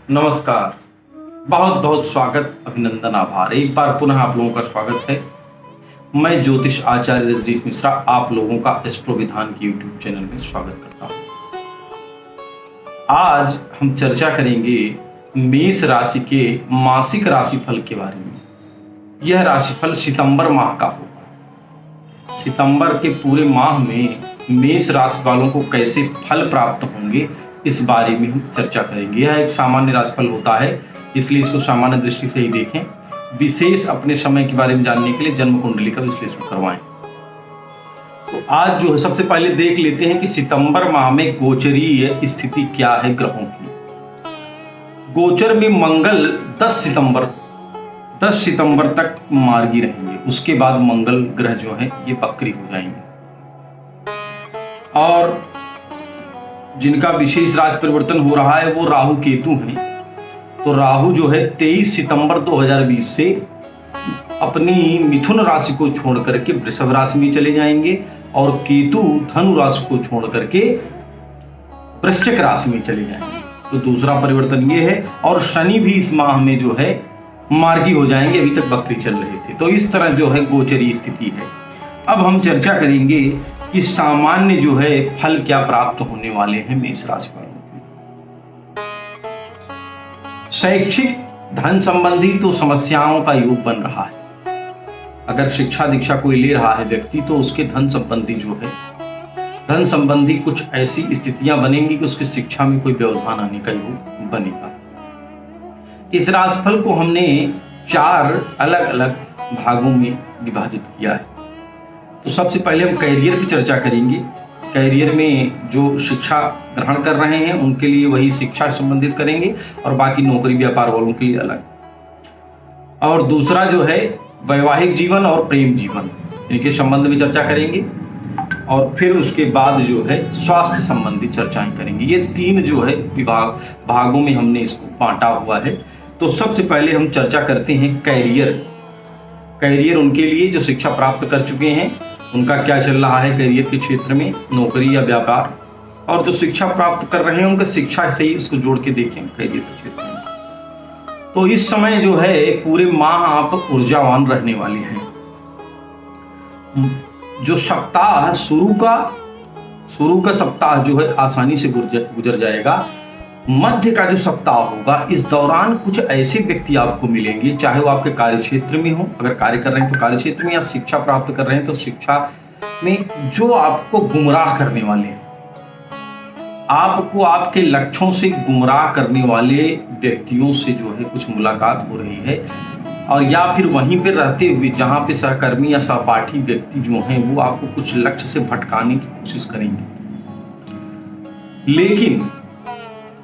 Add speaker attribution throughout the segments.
Speaker 1: नमस्कार। बहुत बहुत स्वागत, अभिनंदन, आभार। एक बार पुनः आप लोगों का स्वागत है। मैं ज्योतिष आचार्य रजनीश मिश्रा आप लोगों का एस्ट्रो विधान के यूट्यूब चैनल में स्वागत करता हूं। आज हम चर्चा करेंगे मेष राशि के मासिक राशिफल के बारे में। यह राशिफल सितंबर माह का होगा। सितंबर के पूरे माह में मेष राशि वालों को कैसे फल प्राप्त होंगे, इस बारे में हम चर्चा करेंगे। यह एक सामान्य राशिफल होता है, इसलिए इसको सामान्य दृष्टि से ही देखें। विशेष अपने समय के बारे में जानने के लिए जन्म कुंडली का विश्लेषण करवाएं। तो आज जो है सबसे पहले देख लेते हैं कि सितंबर माह में गोचरीय स्थिति क्या है ग्रहों की। गोचर में मंगल 10 सितंबर तक मार्गी रहेंगे। उसके बाद मंगल ग्रह जो है ये वक्री हो जाएंगे। और जिनका विशेष राशि परिवर्तन हो रहा है वो राहु केतु हैं। तो राहु जो है 23 सितंबर 2020 से अपनी मिथुन राशि को छोड़ करके वृषभ राशि में चले जाएंगे और केतु धनु राशि को छोड़ करके वृश्चिक राशि में चले जाएंगे। तो दूसरा परिवर्तन ये है। और शनि भी इस माह में जो है मार्गी हो जाएंगे, अभी तक वक्री चल रहे थे। तो इस तरह जो है गोचरी स्थिति है। अब हम चर्चा करेंगे कि सामान्य जो है फल क्या प्राप्त होने वाले हैं मेष राशि वालों को। शैक्षिक धन संबंधी तो समस्याओं का योग बन रहा है। अगर शिक्षा दीक्षा कोई ले रहा है व्यक्ति, तो उसके धन संबंधी जो है धन संबंधी कुछ ऐसी स्थितियां बनेंगी कि उसकी शिक्षा में कोई व्यवधान आने का योग बनेगा। इस राशिफल को हमने 4 अलग अलग भागों में विभाजित किया है। तो सबसे पहले हम कैरियर की चर्चा करेंगे। कैरियर में जो शिक्षा ग्रहण कर रहे हैं उनके लिए वही शिक्षा संबंधित करेंगे, और बाकी नौकरी व्यापार वालों के लिए अलग। और दूसरा जो है वैवाहिक जीवन और प्रेम जीवन, इनके संबंध में चर्चा करेंगे। और फिर उसके बाद जो है स्वास्थ्य संबंधी चर्चाएं करेंगे। ये 3 जो है भागों में हमने इसको बांटा हुआ है। तो सबसे पहले हम चर्चा करते हैं कैरियर उनके लिए जो शिक्षा प्राप्त कर चुके हैं, उनका क्या चल रहा है कैरियर के क्षेत्र में, नौकरी या व्यापार। और जो शिक्षा प्राप्त कर रहे हैं उनके शिक्षा से ही उसको जोड़ के देखें कैरियर के क्षेत्र में। तो इस समय जो है पूरे माह आप ऊर्जावान रहने वाले हैं। जो सप्ताह शुरू का सप्ताह जो है आसानी से गुजर जाएगा। मध्य का जो सप्ताह होगा, इस दौरान कुछ ऐसे व्यक्ति आपको मिलेंगे, चाहे वो आपके कार्य क्षेत्र में हो, अगर कार्य कर रहे हैं तो कार्य क्षेत्र में, या शिक्षा प्राप्त कर रहे हैं तो शिक्षा में, जो आपको गुमराह करने वाले हैं। आपको आपके लक्ष्यों से गुमराह करने वाले व्यक्तियों से जो है कुछ मुलाकात हो रही है। और या फिर वहीं पर रहते हुए जहां पे सहकर्मी या सहपाठी व्यक्ति जो हैं वो आपको कुछ लक्ष्य से भटकाने की कोशिश करेंगे। लेकिन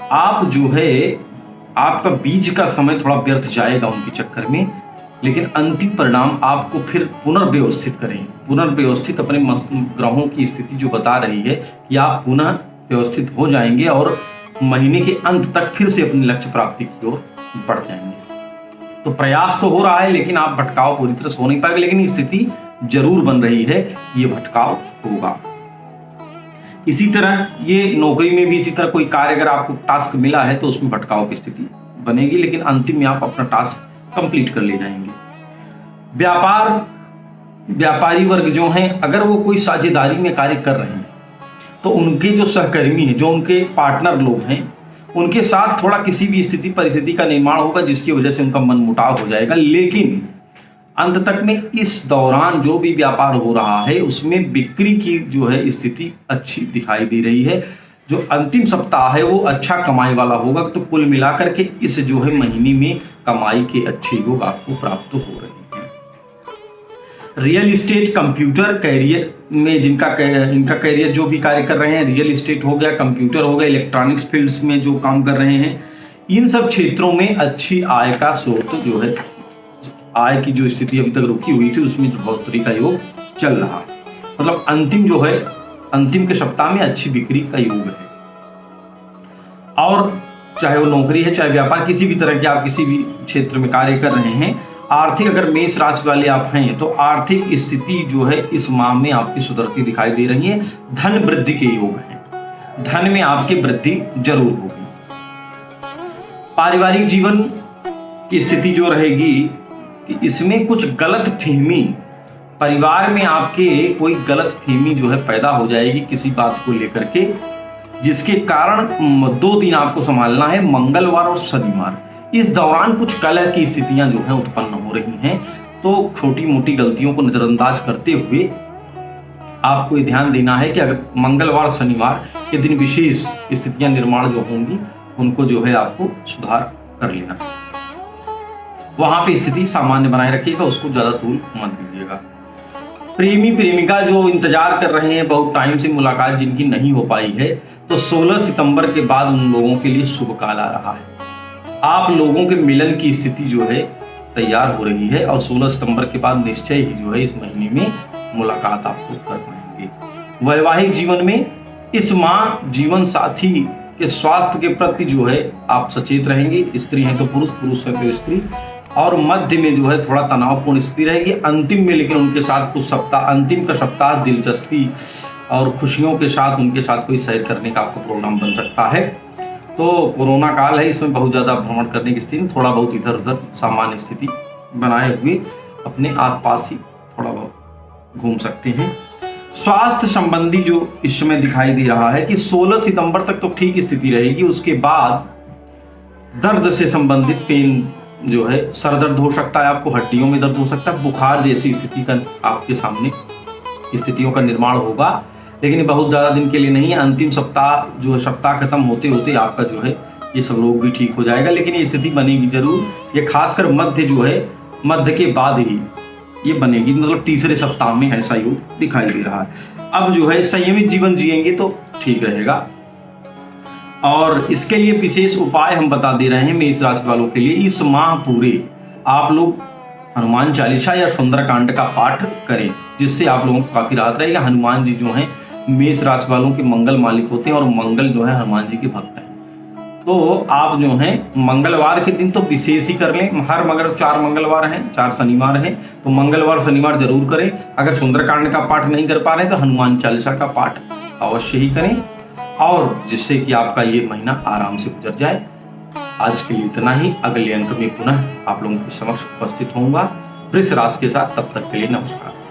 Speaker 1: आप जो है आपका बीच का समय थोड़ा व्यर्थ जाएगा उनके चक्कर में, लेकिन अंतिम परिणाम आपको फिर पुनर्व्यवस्थित अपने ग्रहों की स्थिति जो बता रही है कि आप पुनः व्यवस्थित हो जाएंगे और महीने के अंत तक फिर से अपने लक्ष्य प्राप्ति की ओर बढ़ जाएंगे। तो प्रयास तो हो रहा है, लेकिन आप भटकाव पूरी तरह से हो नहीं पाएगा, लेकिन स्थिति जरूर बन रही है, ये भटकाव होगा। इसी तरह ये नौकरी में भी इसी तरह कोई कार्य अगर आपको टास्क मिला है तो उसमें भटकाव की स्थिति बनेगी, लेकिन अंतिम में आप अपना टास्क कंप्लीट कर ले जाएंगे। व्यापारी वर्ग जो हैं, अगर वो कोई साझेदारी में कार्य कर रहे हैं तो उनके जो सहकर्मी हैं, जो उनके पार्टनर लोग हैं, उनके साथ थोड़ा किसी भी स्थिति परिस्थिति का निर्माण होगा जिसकी वजह से उनका मनमुटाव हो जाएगा। लेकिन अंत तक में इस दौरान जो भी व्यापार हो रहा है उसमें बिक्री की जो है स्थिति अच्छी दिखाई दे रही है। जो अंतिम सप्ताह है वो अच्छा कमाई वाला होगा। तो कुल मिलाकर के इस जो है महीने में कमाई के अच्छे योग आपको प्राप्त हो रहे हैं। रियल इस्टेट, कंप्यूटर कैरियर में इनका कैरियर जो भी कार्य कर रहे हैं, रियल इस्टेट हो गया, कंप्यूटर हो गया, इलेक्ट्रॉनिक्स फील्ड्स में जो काम कर रहे हैं, इन सब क्षेत्रों में अच्छी आय का स्रोत जो है, आय की जो स्थिति अभी तक रुकी हुई थी उसमें बढ़ोतरी का योग चल रहा है। मतलब अंतिम के सप्ताह में अच्छी बिक्री का योग है। और चाहे वो नौकरी है, चाहे व्यापार, किसी भी तरह के आप किसी भी क्षेत्र में कार्य कर रहे हैं, आर्थिक अगर मेष राशि वाले आप हैं तो आर्थिक स्थिति जो है इस माह में आपकी सुधरती दिखाई दे रही है। धन वृद्धि के योग हैं, धन में आपकी वृद्धि जरूर होगी। पारिवारिक जीवन की स्थिति जो रहेगी कि इसमें कुछ गलत फहमी, परिवार में आपके कोई गलत फहमी जो है पैदा हो जाएगी किसी बात को लेकर के, जिसके कारण 2 दिन आपको संभालना है, मंगलवार और शनिवार। इस दौरान कुछ कलह की स्थितियां जो है उत्पन्न हो रही हैं, तो छोटी मोटी गलतियों को नजरअंदाज करते हुए आपको ये ध्यान देना है कि अगर मंगलवार शनिवार के दिन विशेष स्थितियां निर्माण जो होंगी उनको जो है आपको सुधार कर लेना है। वहां पे स्थिति सामान्य बनाए रखिएगा, उसको ज्यादा तूल मत दीजिएगा। प्रेमी प्रेमिका जो इंतजार कर रहे हैं, बहुत टाइम से मुलाकात जिनकी नहीं हो पाई है, तो 16 सितंबर के बाद उन लोगों के लिए शुभ काल आ रहा है। आप लोगों के मिलन की स्थिति जो है तैयार हो रही है और 16 सितंबर के बाद निश्चय ही जो है इस महीने में मुलाकात आपको कर पाएंगे। वैवाहिक जीवन में इस माह जीवन साथी के स्वास्थ्य के प्रति जो है आप सचेत रहेंगे। स्त्री हैं तो पुरुष, पुरुष हैं तो स्त्री, और मध्य में जो है थोड़ा तनावपूर्ण स्थिति रहेगी। अंतिम में लेकिन उनके साथ कुछ सप्ताह, अंतिम का सप्ताह दिलचस्पी और खुशियों के साथ उनके साथ कोई सैर करने का आपका प्रोग्राम बन सकता है। तो कोरोना काल है, इसमें बहुत ज़्यादा भ्रमण करने की स्थिति, थोड़ा बहुत इधर उधर सामान्य स्थिति बनाए हुए अपने आसपास ही थोड़ा बहुत घूम सकते हैं। स्वास्थ्य संबंधी जो इस समय दिखाई दे रहा है कि 16 सितंबर तक तो ठीक स्थिति रहेगी, उसके बाद दर्द से संबंधित पेन जो है, सर दर्द हो सकता है, आपको हड्डियों में दर्द हो सकता है, बुखार जैसी स्थिति का आपके सामने स्थितियों का निर्माण होगा, लेकिन बहुत ज़्यादा दिन के लिए नहीं है। अंतिम सप्ताह जो है, सप्ताह खत्म होते होते आपका जो है ये सब रोग भी ठीक हो जाएगा, लेकिन ये स्थिति बनेगी जरूर। ये खासकर मध्य जो है, मध्य के बाद ही ये बनेगी, मतलब तीसरे सप्ताह में ऐसा योग दिखाई दे रहा है। अब जो है संयमित जीवन जिएंगे तो ठीक रहेगा, और इसके लिए विशेष उपाय हम बता दे रहे हैं मेष राशि वालों के लिए। इस माह पूरे आप लोग हनुमान चालीसा या सुंदरकांड का पाठ करें, जिससे आप लोगों को काफी राहत रहेगा। हनुमान जी जो हैं मेष राशि वालों के मंगल मालिक होते हैं और मंगल जो है हनुमान जी के भक्त हैं, तो आप जो हैं मंगलवार के दिन तो विशेष ही कर लें। हर मगर 4 मंगलवार हैं, 4 शनिवार हैं, तो मंगलवार शनिवार जरूर करें। अगर सुंदरकांड का पाठ नहीं कर पा रहे तो हनुमान चालीसा का पाठ अवश्य ही करें, और जिससे कि आपका ये महीना आराम से गुजर जाए। आज के लिए इतना ही। अगले अंक में पुनः आप लोगों के समक्ष उपस्थित होऊंगा वृष राशि के साथ। तब तक के लिए नमस्कार।